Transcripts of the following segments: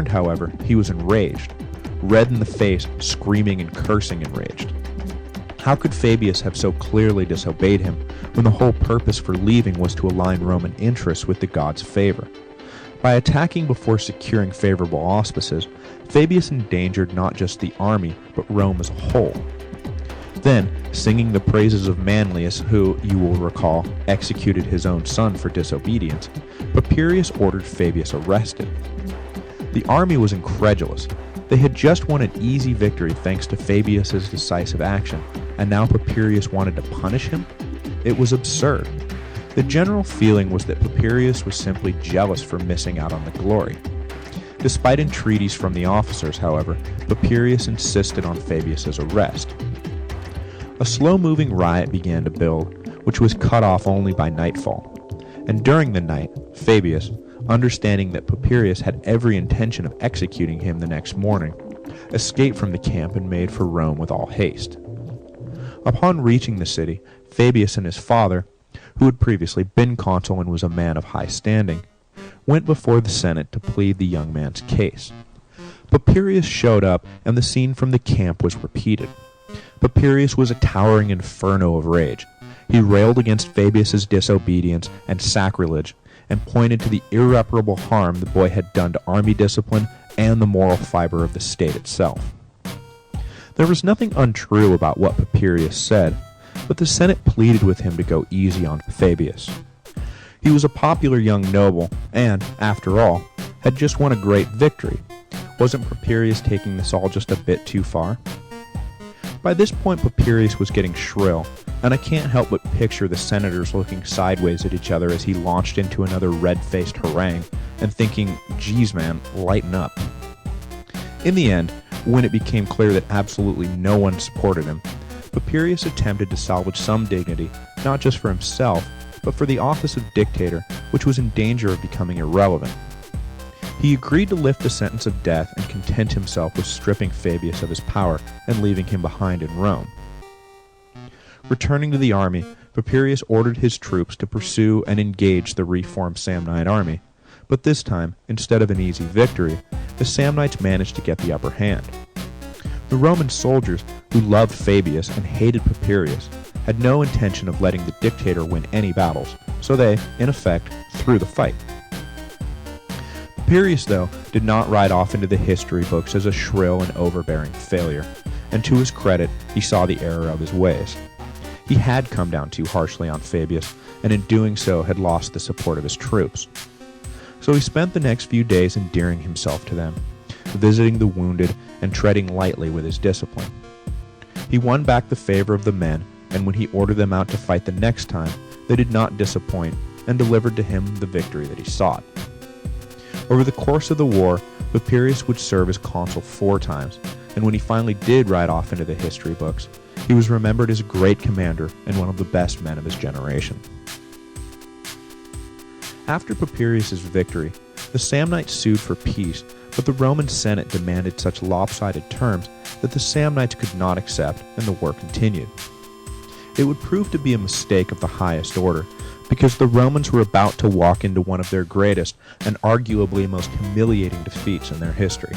returned, however, he was enraged, red in the face, screaming and cursing enraged. How could Fabius have so clearly disobeyed him when the whole purpose for leaving was to align Roman interests with the god's favor? By attacking before securing favorable auspices, Fabius endangered not just the army, but Rome as a whole. Then, singing the praises of Manlius, who, you will recall, executed his own son for disobedience, Papirius ordered Fabius arrested. The army was incredulous. They had just won an easy victory thanks to Fabius's decisive action, and now Papirius wanted to punish him? It was absurd. The general feeling was that Papirius was simply jealous for missing out on the glory. Despite entreaties from the officers, however, Papirius insisted on Fabius's arrest. A slow-moving riot began to build, which was cut off only by nightfall. And during the night, Fabius, understanding that Papirius had every intention of executing him the next morning, escaped from the camp and made for Rome with all haste. Upon reaching the city, Fabius and his father, who had previously been consul and was a man of high standing, went before the Senate to plead the young man's case. Papirius showed up, and the scene from the camp was repeated. Papirius was a towering inferno of rage. He railed against Fabius's disobedience and sacrilege, and pointed to the irreparable harm the boy had done to army discipline and the moral fiber of the state itself. There was nothing untrue about what Papirius said, but the Senate pleaded with him to go easy on Fabius. He was a popular young noble, and, after all, had just won a great victory. Wasn't Papirius taking this all just a bit too far? By this point, Papirius was getting shrill, and I can't help but picture the senators looking sideways at each other as he launched into another red-faced harangue, and thinking, geez man, lighten up. In the end, when it became clear that absolutely no one supported him, Papirius attempted to salvage some dignity, not just for himself, but for the office of dictator, which was in danger of becoming irrelevant. He agreed to lift the sentence of death and content himself with stripping Fabius of his power and leaving him behind in Rome. Returning to the army, Papirius ordered his troops to pursue and engage the reformed Samnite army, but this time, instead of an easy victory, the Samnites managed to get the upper hand. The Roman soldiers, who loved Fabius and hated Papirius, had no intention of letting the dictator win any battles, so they, in effect, threw the fight. Papirius, though, did not ride off into the history books as a shrill and overbearing failure, and to his credit, he saw the error of his ways. He had come down too harshly on Fabius, and in doing so had lost the support of his troops. So he spent the next few days endearing himself to them, visiting the wounded and treading lightly with his discipline. He won back the favor of the men, and when he ordered them out to fight the next time, they did not disappoint and delivered to him the victory that he sought. Over the course of the war, Papirius would serve as consul 4 times, and when he finally did ride off into the history books, he was remembered as a great commander and one of the best men of his generation. After Papirius's victory, the Samnites sued for peace, but the Roman Senate demanded such lopsided terms that the Samnites could not accept, and the war continued. It would prove to be a mistake of the highest order, because the Romans were about to walk into one of their greatest and arguably most humiliating defeats in their history.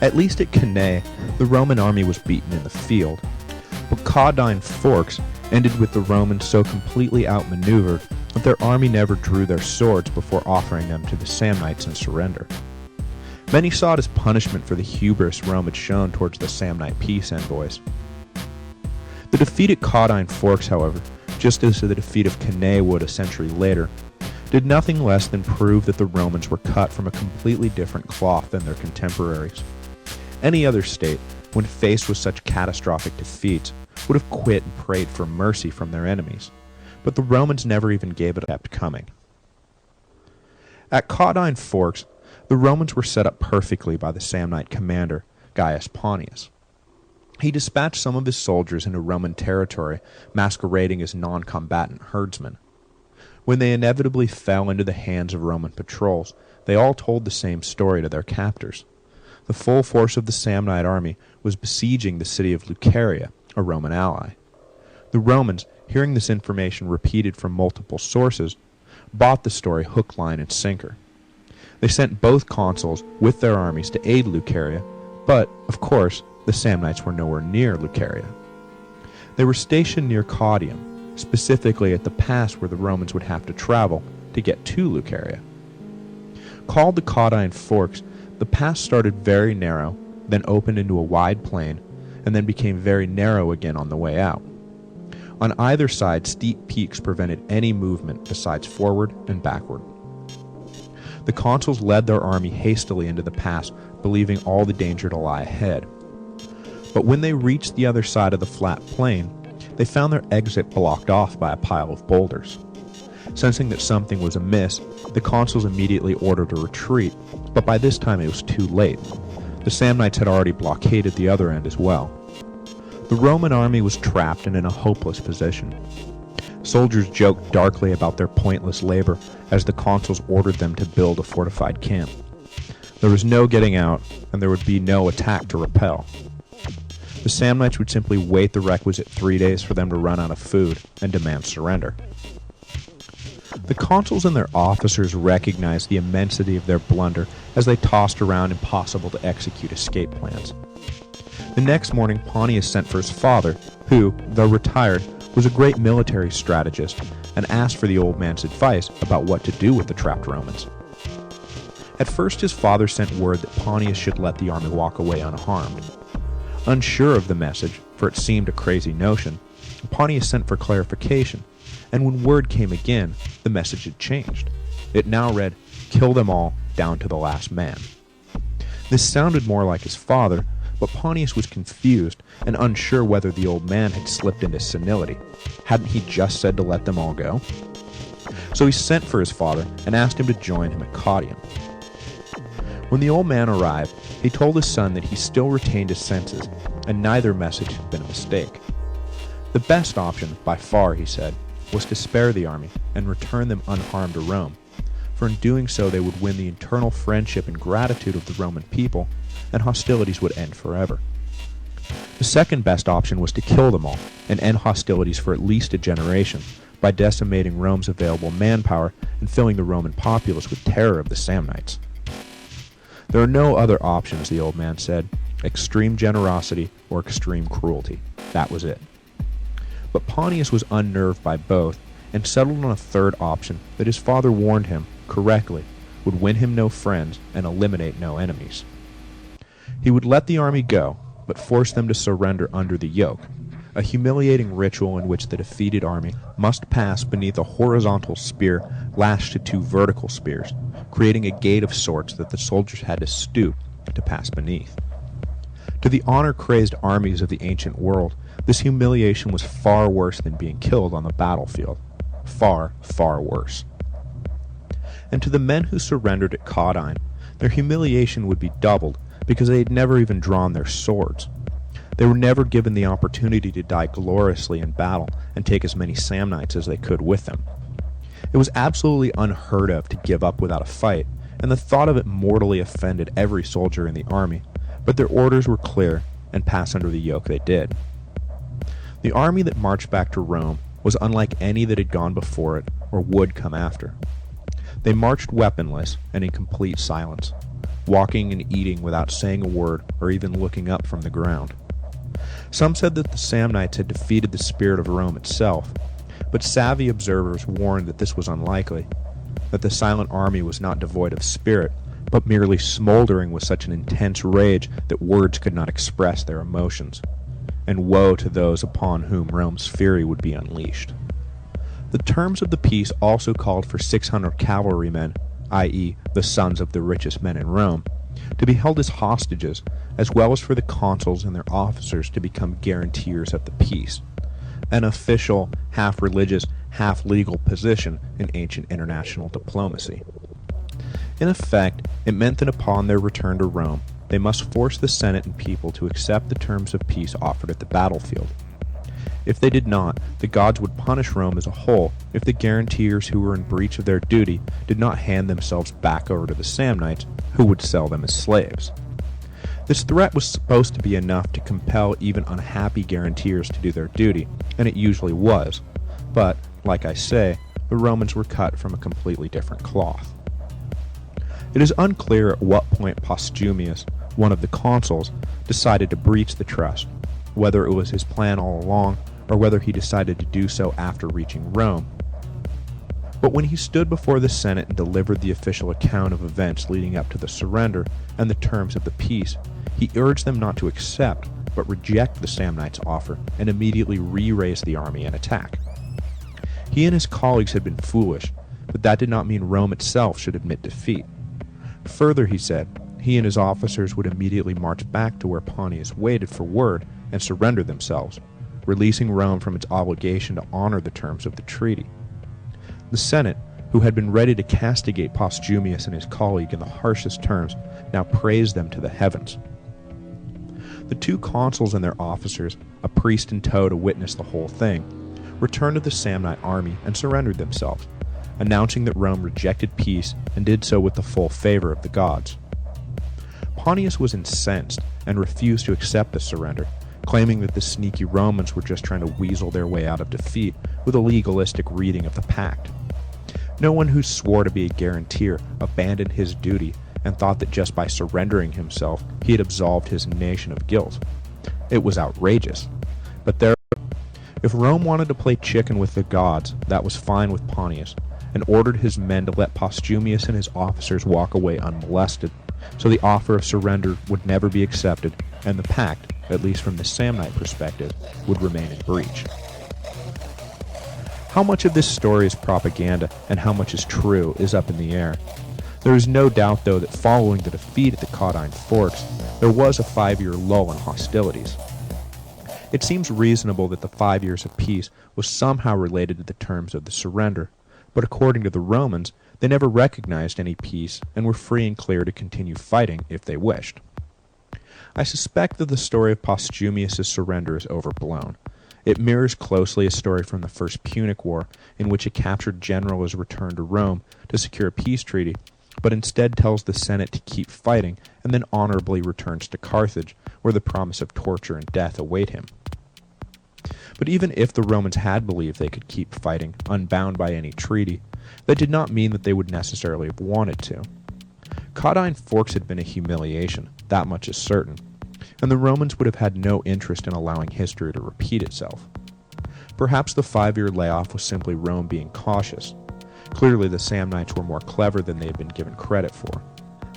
At least at Cannae, the Roman army was beaten in the field, but Caudine Forks ended with the Romans so completely outmaneuvered that their army never drew their swords before offering them to the Samnites in surrender. Many saw it as punishment for the hubris Rome had shown towards the Samnite peace envoys. The defeat at Caudine Forks, however, just as the defeat of Cannae would a century later, did nothing less than prove that the Romans were cut from a completely different cloth than their contemporaries. Any other state, when faced with such catastrophic defeats, would have quit and prayed for mercy from their enemies, but the Romans never even gave it up coming. At Caudine Forks, the Romans were set up perfectly by the Samnite commander, Gaius Pontius. He dispatched some of his soldiers into Roman territory, masquerading as non-combatant herdsmen. When they inevitably fell into the hands of Roman patrols, they all told the same story to their captors. The full force of the Samnite army was besieging the city of Lucaria, a Roman ally. The Romans, hearing this information repeated from multiple sources, bought the story hook, line, and sinker. They sent both consuls with their armies to aid Lucaria, but, of course, the Samnites were nowhere near Lucaria. They were stationed near Caudium, specifically at the pass where the Romans would have to travel to get to Lucaria. Called the Caudine Forks, the pass started very narrow, then opened into a wide plain, and then became very narrow again on the way out. On either side, steep peaks prevented any movement besides forward and backward. The consuls led their army hastily into the pass, believing all the danger to lie ahead. But when they reached the other side of the flat plain, they found their exit blocked off by a pile of boulders. Sensing that something was amiss, the consuls immediately ordered a retreat, but by this time it was too late. The Samnites had already blockaded the other end as well. The Roman army was trapped and in a hopeless position. Soldiers joked darkly about their pointless labor as the consuls ordered them to build a fortified camp. There was no getting out, and there would be no attack to repel. The Samnites would simply wait the requisite 3 days for them to run out of food and demand surrender. The consuls and their officers recognized the immensity of their blunder as they tossed around impossible to execute escape plans. The next morning, Pontius sent for his father, who, though retired, was a great military strategist, and asked for the old man's advice about what to do with the trapped Romans. At first his father sent word that Pontius should let the army walk away unharmed. Unsure of the message, for it seemed a crazy notion, Pontius sent for clarification, and when word came again, the message had changed. It now read, "Kill them all, down to the last man." This sounded more like his father, but Pontius was confused and unsure whether the old man had slipped into senility. Hadn't he just said to let them all go? So he sent for his father and asked him to join him at Caudium. When the old man arrived, he told his son that he still retained his senses, and neither message had been a mistake. The best option, by far, he said, was to spare the army and return them unharmed to Rome, for in doing so they would win the eternal friendship and gratitude of the Roman people, and hostilities would end forever. The second best option was to kill them all and end hostilities for at least a generation by decimating Rome's available manpower and filling the Roman populace with terror of the Samnites. There are no other options, the old man said. Extreme generosity or extreme cruelty. That was it. But Pontius was unnerved by both and settled on a third option that his father warned him, correctly, would win him no friends and eliminate no enemies. He would let the army go, but force them to surrender under the yoke, a humiliating ritual in which the defeated army must pass beneath a horizontal spear lashed to two vertical spears, creating a gate of sorts that the soldiers had to stoop to pass beneath. To the honor-crazed armies of the ancient world, this humiliation was far worse than being killed on the battlefield. Far, far worse. And to the men who surrendered at Caudine, their humiliation would be doubled because they had never even drawn their swords. They were never given the opportunity to die gloriously in battle and take as many Samnites as they could with them. It was absolutely unheard of to give up without a fight, and the thought of it mortally offended every soldier in the army, but their orders were clear, and pass under the yoke they did. The army that marched back to Rome was unlike any that had gone before it or would come after. They marched weaponless and in complete silence, walking and eating without saying a word or even looking up from the ground. Some said that the Samnites had defeated the spirit of Rome itself, but savvy observers warned that this was unlikely, that the silent army was not devoid of spirit, but merely smoldering with such an intense rage that words could not express their emotions. And woe to those upon whom Rome's fury would be unleashed. The terms of the peace also called for 600 cavalrymen, i.e., the sons of the richest men in Rome, to be held as hostages, as well as for the consuls and their officers to become guarantors of the peace, an official, half-religious, half-legal position in ancient international diplomacy. In effect, it meant that upon their return to Rome, they must force the Senate and people to accept the terms of peace offered at the battlefield. If they did not, the gods would punish Rome as a whole if the guarantors who were in breach of their duty did not hand themselves back over to the Samnites, who would sell them as slaves. This threat was supposed to be enough to compel even unhappy guarantors to do their duty, and it usually was. But, like I say, the Romans were cut from a completely different cloth. It is unclear at what point Postumius, one of the consuls, decided to breach the trust, whether it was his plan all along or whether he decided to do so after reaching Rome. But when he stood before the Senate and delivered the official account of events leading up to the surrender and the terms of the peace, he urged them not to accept but reject the Samnites' offer and immediately re-raise the army and attack. He and his colleagues had been foolish, but that did not mean Rome itself should admit defeat. Further, he said, he and his officers would immediately march back to where Pontius waited for word and surrender themselves, releasing Rome from its obligation to honor the terms of the treaty. The Senate, who had been ready to castigate Postumius and his colleague in the harshest terms, now praised them to the heavens. The two consuls and their officers, a priest in tow to witness the whole thing, returned to the Samnite army and surrendered themselves, announcing that Rome rejected peace and did so with the full favor of the gods. Pontius was incensed and refused to accept the surrender, claiming that the sneaky Romans were just trying to weasel their way out of defeat with a legalistic reading of the pact. No one who swore to be a guarantor abandoned his duty and thought that just by surrendering himself he had absolved his nation of guilt. It was outrageous. But if Rome wanted to play chicken with the gods, that was fine with Pontius, and ordered his men to let Postumius and his officers walk away unmolested, so the offer of surrender would never be accepted, and the pact, at least from the Samnite perspective, would remain in breach. How much of this story is propaganda and how much is true is up in the air. There is no doubt, though, that following the defeat at the Caudine Forks, there was a 5-year lull in hostilities. It seems reasonable that the 5 years of peace was somehow related to the terms of the surrender, but according to the Romans, they never recognized any peace and were free and clear to continue fighting if they wished. I suspect that the story of Postumius' surrender is overblown. It mirrors closely a story from the First Punic War, in which a captured general is returned to Rome to secure a peace treaty, but instead tells the Senate to keep fighting and then honorably returns to Carthage, where the promise of torture and death await him. But even if the Romans had believed they could keep fighting, unbound by any treaty, that did not mean that they would necessarily have wanted to. Caudine Forks had been a humiliation, that much is certain, and the Romans would have had no interest in allowing history to repeat itself. Perhaps the 5-year layoff was simply Rome being cautious. Clearly the Samnites were more clever than they had been given credit for.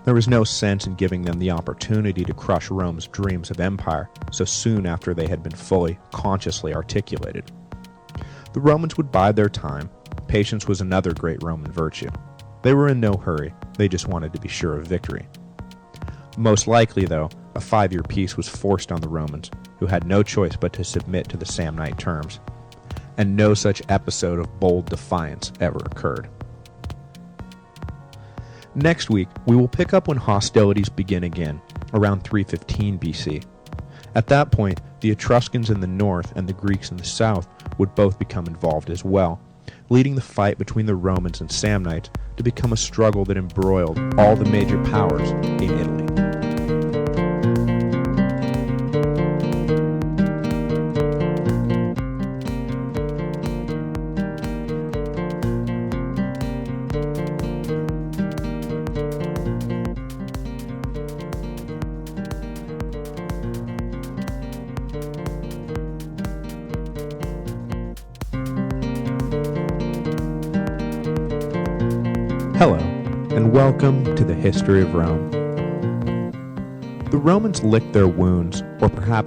There was no sense in giving them the opportunity to crush Rome's dreams of empire so soon after they had been fully, consciously articulated. The Romans would bide their time. Patience was another great Roman virtue. They were in no hurry, they just wanted to be sure of victory. Most likely, though, a 5-year peace was forced on the Romans, who had no choice but to submit to the Samnite terms. And no such episode of bold defiance ever occurred. Next week, we will pick up when hostilities begin again, around 315 BC. At that point, the Etruscans in the north and the Greeks in the south would both become involved as well, leading the fight between the Romans and Samnites to become a struggle that embroiled all the major powers in Italy. Hello, and welcome to the History of Rome. The Romans licked their wounds, or perhaps